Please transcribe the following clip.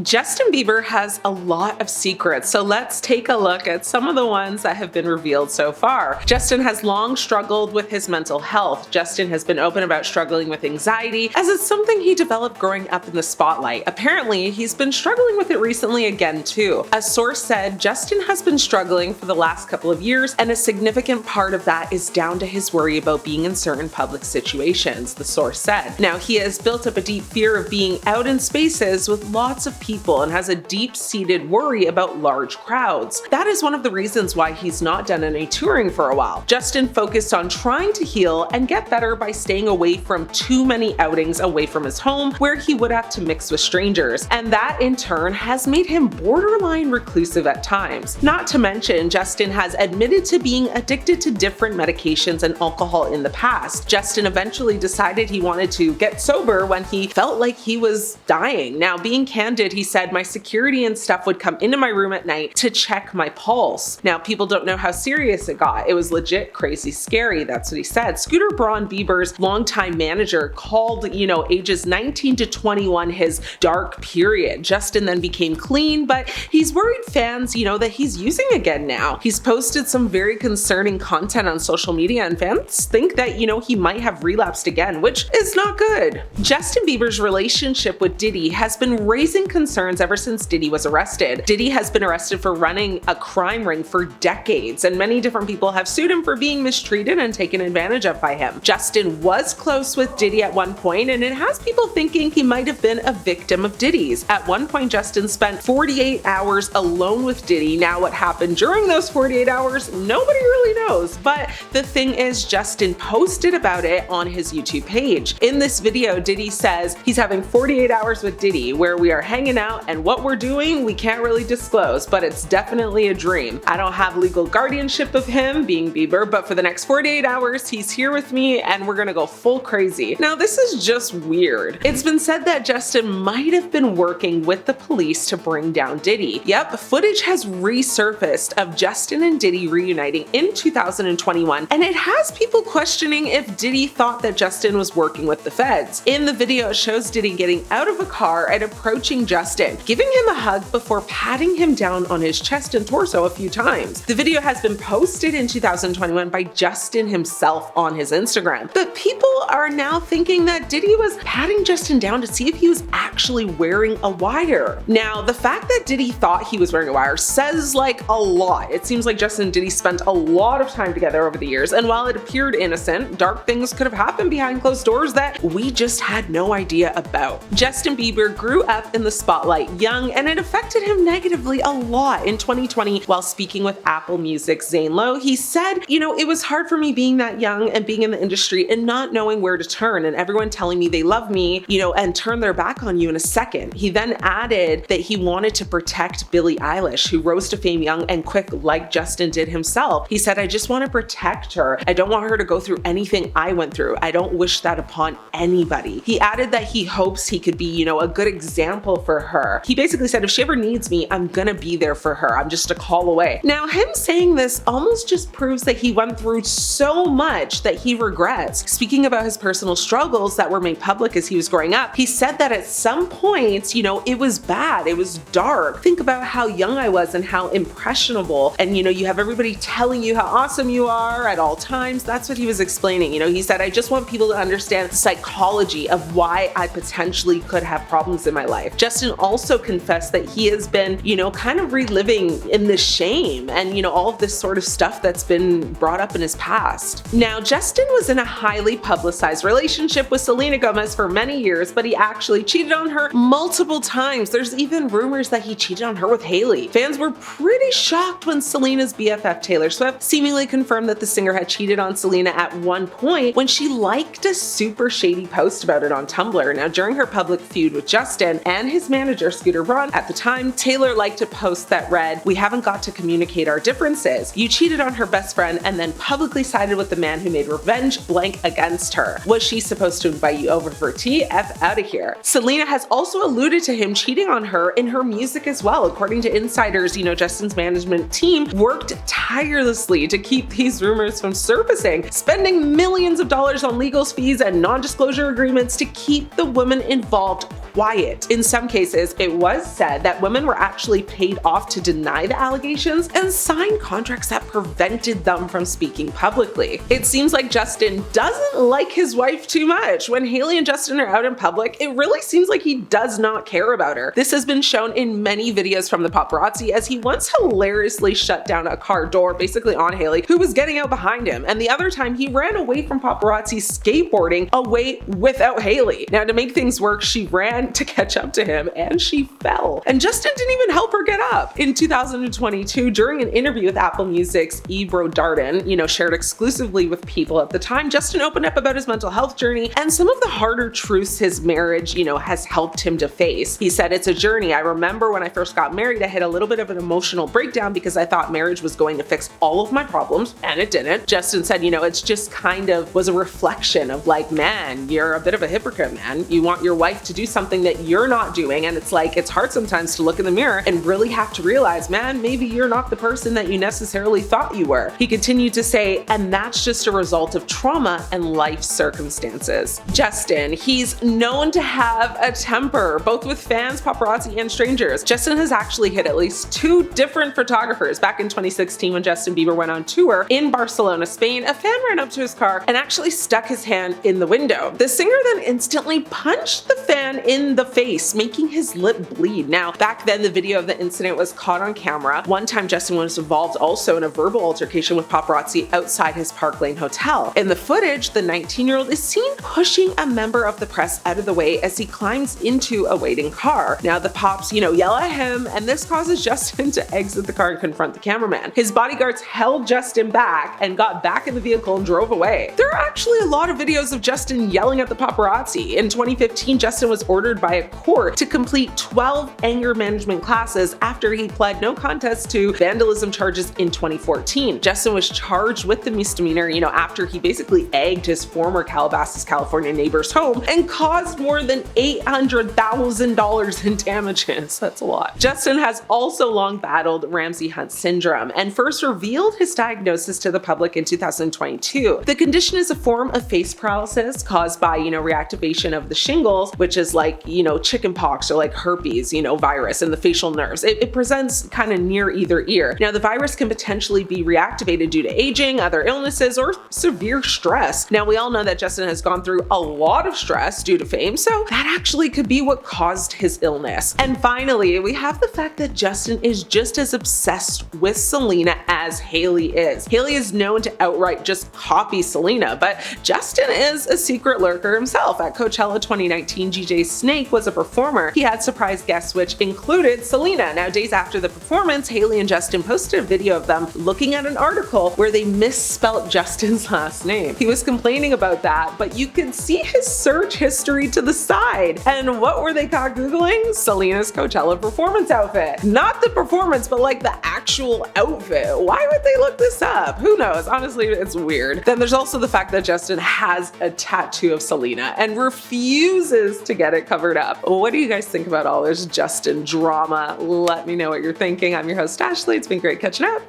Justin Bieber has a lot of secrets, so let's take a look at some of the ones that have been revealed so far. Justin has long struggled with his mental health. Justin has been open about struggling with anxiety, as it's something he developed growing up in the spotlight. Apparently, he's been struggling with it recently again too. A source said Justin has been struggling for the last couple of years, and a significant part of that is down to his worry about being in certain public situations, the source said. Now, he has built up a deep fear of being out in spaces with lots of people and has a deep-seated worry about large crowds. That is one of the reasons why he's not done any touring for a while. Justin focused on trying to heal and get better by staying away from too many outings away from his home where he would have to mix with strangers, and that in turn has made him borderline reclusive at times. Not to mention, Justin has admitted to being addicted to different medications and alcohol in the past. Justin eventually decided he wanted to get sober when he felt like he was dying. Now, being candid, he said, "My security and stuff would come into my room at night to check my pulse." Now, people don't know how serious it got. It was legit crazy scary. That's what he said. Scooter Braun, Bieber's longtime manager, called, ages 19 to 21 his dark period. Justin then became clean, but he's worried fans, that he's using again now. He's posted some very concerning content on social media, and fans think that, he might have relapsed again, which is not good. Justin Bieber's relationship with Diddy has been raising concerns ever since Diddy was arrested. Diddy has been arrested for running a crime ring for decades, and many different people have sued him for being mistreated and taken advantage of by him. Justin was close with Diddy at one point, and it has people thinking he might have been a victim of Diddy's. At one point, Justin spent 48 hours alone with Diddy. Now, what happened during those 48 hours, nobody really knows, but the thing is, Justin posted about it on his YouTube page. In this video, Diddy says he's having 48 hours with Diddy, where we are hanging out, and what we're doing we can't really disclose, but it's definitely a dream. I don't have legal guardianship of him, being Bieber, but for the next 48 hours he's here with me and we're gonna go full crazy. Now, this is just weird. It's been said that Justin might have been working with the police to bring down Diddy. Yep, footage has resurfaced of Justin and Diddy reuniting in 2021, and it has people questioning if Diddy thought that Justin was working with the feds. In the video, it shows Diddy getting out of a car and approaching Justin, giving him a hug before patting him down on his chest and torso a few times. The video has been posted in 2021 by Justin himself on his Instagram, but people are now thinking that Diddy was patting Justin down to see if he was actually wearing a wire. Now, the fact that Diddy thought he was wearing a wire says a lot. It seems like Justin and Diddy spent a lot of time together over the years, and while it appeared innocent, dark things could have happened behind closed doors that we just had no idea about. Justin Bieber grew up in the spotlight young, and it affected him negatively a lot. In 2020, while speaking with Apple Music's Zane Lowe, he said, it was hard for me being that young and being in the industry and not knowing where to turn, and everyone telling me they love me, and turn their back on you in a second. He then added that he wanted to protect Billie Eilish, who rose to fame young and quick like Justin did himself. He said, "I just want to protect her. I don't want her to go through anything I went through. I don't wish that upon anybody." He added that he hopes he could be, a good example for her. He basically said, "If she ever needs me, I'm gonna be there for her. I'm just a call away." Now, him saying this almost just proves that he went through so much that he regrets. Speaking about his personal struggles that were made public as he was growing up, he said that at some points, it was bad, it was dark. Think about how young I was and how impressionable, and you have everybody telling you how awesome you are at all times. That's what he was explaining. He said, "I just want people to understand the psychology of why I potentially could have problems in my life." Justin also confessed that he has been, kind of reliving in the shame and, all of this sort of stuff that's been brought up in his past. Now, Justin was in a highly publicized relationship with Selena Gomez for many years, but he actually cheated on her multiple times. There's even rumors that he cheated on her with Hailey. Fans were pretty shocked when Selena's BFF Taylor Swift seemingly confirmed that the singer had cheated on Selena at one point when she liked a super shady post about it on Tumblr. Now, during her public feud with Justin and his manager Scooter Braun at the time, Taylor liked a post that read, "We haven't got to communicate our differences. You cheated on her best friend and then publicly sided with the man who made revenge blank against her. Was she supposed to invite you over for tea? F out of here." Selena has also alluded to him cheating on her in her music as well. According to insiders, Justin's management team worked tirelessly to keep these rumors from surfacing, spending millions of dollars on legal fees and non-disclosure agreements to keep the woman involved quiet. In some cases, it was said that women were actually paid off to deny the allegations and sign contracts that prevented them from speaking publicly. It seems like Justin doesn't like his wife too much. When Hailey and Justin are out in public, it really seems like he does not care about her. This has been shown in many videos from the paparazzi, as he once hilariously shut down a car door basically on Hailey, who was getting out behind him, and the other time he ran away from paparazzi skateboarding away without Hailey. Now, to make things work, she ran to catch up to him and she fell, and Justin didn't even help her get up. In 2022, during an interview with Apple Music's Ebro Darden, shared exclusively with People at the time, Justin opened up about his mental health journey and some of the harder truths his marriage, has helped him to face. He said, "It's a journey. I remember when I first got married, I hit a little bit of an emotional breakdown because I thought marriage was going to fix all of my problems, and it didn't." Justin said, it's just kind of was a reflection of like, man, you're a bit of a hypocrite, man. You want your wife to do something that you're not doing, and it's like, it's hard sometimes to look in the mirror and really have to realize, man, maybe you're not the person that you necessarily thought you were. He continued to say, and that's just a result of trauma and life circumstances. Justin, he's known to have a temper, both with fans, paparazzi, and strangers. Justin has actually hit at least 2 different photographers. Back in 2016, when Justin Bieber went on tour in Barcelona, Spain, a fan ran up to his car and actually stuck his hand in the window. The singer then instantly punched the fan in the face, making his lip bleed. Now, back then, the video of the incident was caught on camera. One time, Justin was involved also in a verbal altercation with paparazzi outside his Park Lane hotel. In the footage, the 19-year-old is seen pushing a member of the press out of the way as he climbs into a waiting car. Now, the pops, yell at him, and this causes Justin to exit the car and confront the cameraman. His bodyguards held Justin back and got back in the vehicle and drove away. There are actually a lot of videos of Justin yelling at the paparazzi. In 2015, Justin was ordered by a court to complete 12 anger management classes after he pled no contest to vandalism charges in 2014. Justin was charged with the misdemeanor, after he basically egged his former Calabasas, California neighbor's home and caused more than $800,000 in damages. That's a lot. Justin has also long battled Ramsay Hunt syndrome and first revealed his diagnosis to the public in 2022. The condition is a form of face paralysis caused by, reactivation of the shingles, which is like, chickenpox or like herpes, virus in the facial nerves. It presents kind of near either ear. Now, the virus can potentially be reactivated due to aging, other illnesses, or severe stress. Now, we all know that Justin has gone through a lot of stress due to fame, so that actually could be what caused his illness. And finally, we have the fact that Justin is just as obsessed with Selena as Hailey is. Hailey is known to outright just copy Selena, but Justin is a secret lurker himself. At Coachella 2019, DJ Snake was a performer. He had surprise guests, which included Selena. Now, days after the performance, Hailey and Justin posted a video of them looking at an article where they misspelt Justin's last name. He was complaining about that, but you could see his search history to the side. And what were they caught Googling? Selena's Coachella performance outfit. Not the performance, but like the actual outfit. Why would they look this up? Who knows? Honestly, it's weird. Then there's also the fact that Justin has a tattoo of Selena and refuses to get it covered up. What do you guys think about all this Justin drama? Let me know what you're thinking. I'm your host, Ashley. It's been great catching up.